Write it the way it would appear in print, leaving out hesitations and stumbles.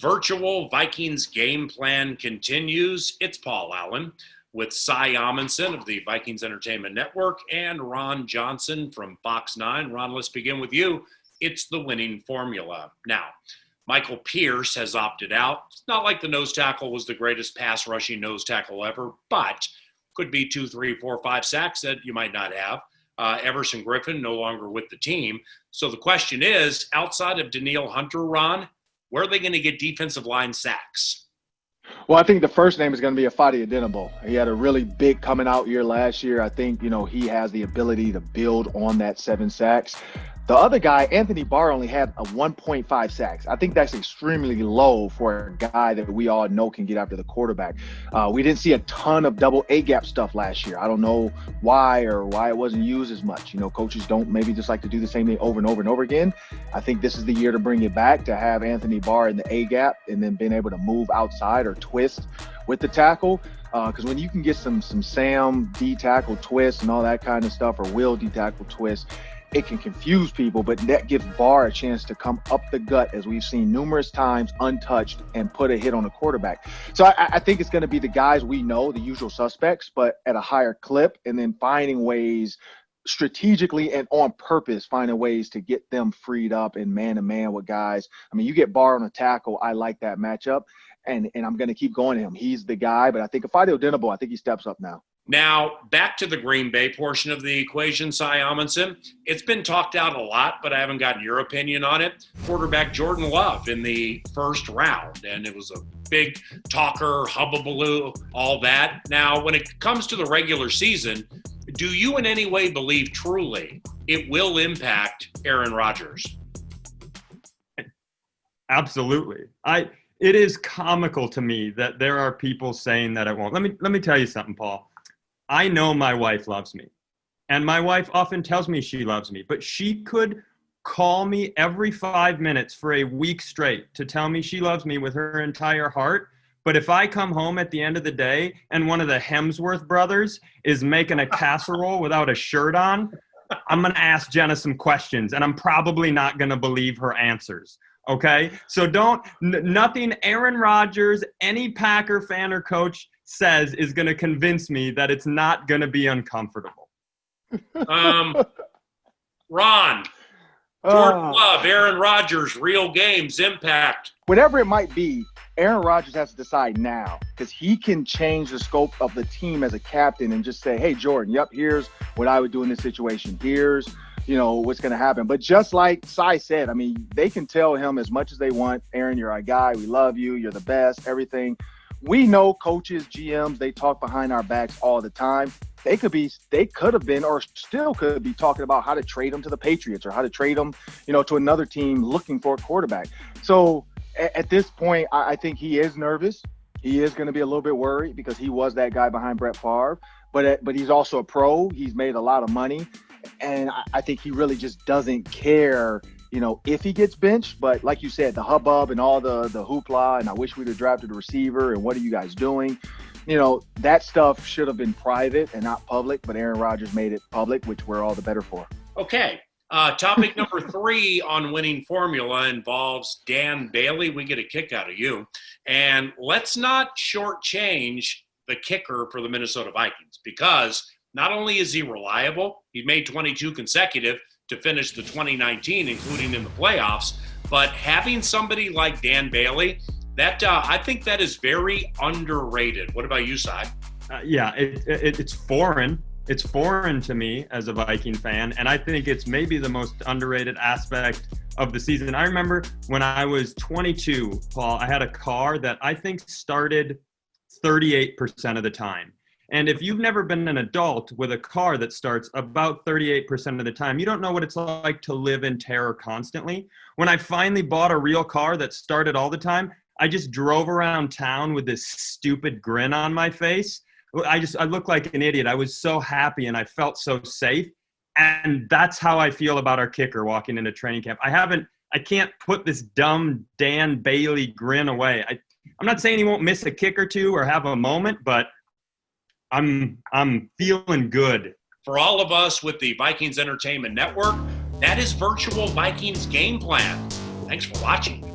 Virtual Vikings game plan continues. It's Paul Allen with Cy Amundson of the Vikings Entertainment Network and Ron Johnson from Fox 9. Ron, let's begin with you. It's the winning formula. Now, Michael Pierce has opted out. It's not like the nose tackle was the greatest pass rushing nose tackle ever, but could be 2, 3, 4, 5 sacks that you might not have. Everson Griffin no longer with the team. So the question is, outside of Danielle Hunter, Ron, where are they going to get defensive line sacks? Well, I think the first name is going to be Ifeadi Odenigbo. He had a really big coming out year last year. I think, he has the ability to build on that 7 sacks. The other guy, Anthony Barr, only had a 1.5 sacks. I think that's extremely low for a guy that we all know can get after the quarterback. We didn't see a ton of double A-gap stuff last year. I don't know why it wasn't used as much. Coaches don't maybe just like to do the same thing over and over and over again. I think this is the year to bring it back, to have Anthony Barr in the A-gap and then being able to move outside or twist with the tackle. Because when you can get some Sam D-tackle twist and all that kind of stuff, or Will D-tackle twist, it can confuse people, but that gives Barr a chance to come up the gut, as we've seen numerous times, untouched, and put a hit on the quarterback. So I think it's going to be the guys we know, the usual suspects, but at a higher clip, and then finding ways strategically and on purpose, finding ways to get them freed up and man-to-man with guys. I mean, you get Barr on a tackle, I like that matchup, and I'm going to keep going to him. He's the guy, but I think Ifeadi Odenigbo, I think he steps up now. Now, back to the Green Bay portion of the equation, Cy Amundson. It's been talked out a lot, but I haven't gotten your opinion on it. Quarterback Jordan Love in the first round, and it was a big talker, hubbubaloo, all that. Now, when it comes to the regular season, do you in any way believe truly it will impact Aaron Rodgers? Absolutely. It is comical to me that there are people saying that it won't. Let me tell you something, Paul. I know my wife loves me, and my wife often tells me she loves me, but she could call me every 5 minutes for a week straight to tell me she loves me with her entire heart. But if I come home at the end of the day and one of the Hemsworth brothers is making a casserole without a shirt on, I'm going to ask Jenna some questions, and I'm probably not going to believe her answers. Okay? So nothing Aaron Rodgers, any Packer fan or coach says is going to convince me that it's not going to be uncomfortable. Ron, Jordan Love, Aaron Rodgers, real games, impact. Whatever it might be, Aaron Rodgers has to decide now, because he can change the scope of the team as a captain and just say, hey, Jordan, yep, here's what I would do in this situation. Here's what's going to happen. But just like Cy said, I mean, they can tell him as much as they want, Aaron, you're our guy. We love you. You're the best, everything. We know coaches, GMs, they talk behind our backs all the time. They could have been, or still could be talking about how to trade them to the Patriots or how to trade them, to another team looking for a quarterback. So at this point, I think he is nervous. He is going to be a little bit worried because he was that guy behind Brett Favre, but he's also a pro. He's made a lot of money. And I think he really just doesn't care, if he gets benched. But like you said, the hubbub and all the hoopla, and I wish we'd have drafted a receiver, and what are you guys doing? That stuff should have been private and not public, but Aaron Rodgers made it public, which we're all the better for. Okay. Topic number 3 on winning formula involves Dan Bailey. We get a kick out of you. And let's not shortchange the kicker for the Minnesota Vikings, because not only is he reliable, he made 22 consecutive to finish the 2019, including in the playoffs, but having somebody like Dan Bailey, that I think that is very underrated. What about you, Cy? It's foreign. It's foreign to me as a Viking fan, and I think it's maybe the most underrated aspect of the season. I remember when I was 22, Paul, I had a car that I think started 38% of the time. And if you've never been an adult with a car that starts about 38% of the time, you don't know what it's like to live in terror constantly. When I finally bought a real car that started all the time, I just drove around town with this stupid grin on my face. I looked like an idiot. I was so happy and I felt so safe. And that's how I feel about our kicker walking into training camp. I can't put this dumb Dan Bailey grin away. I'm not saying he won't miss a kick or two or have a moment, but I'm feeling good. For all of us with the Vikings Entertainment Network, that is Virtual Vikings Game Plan. Thanks for watching.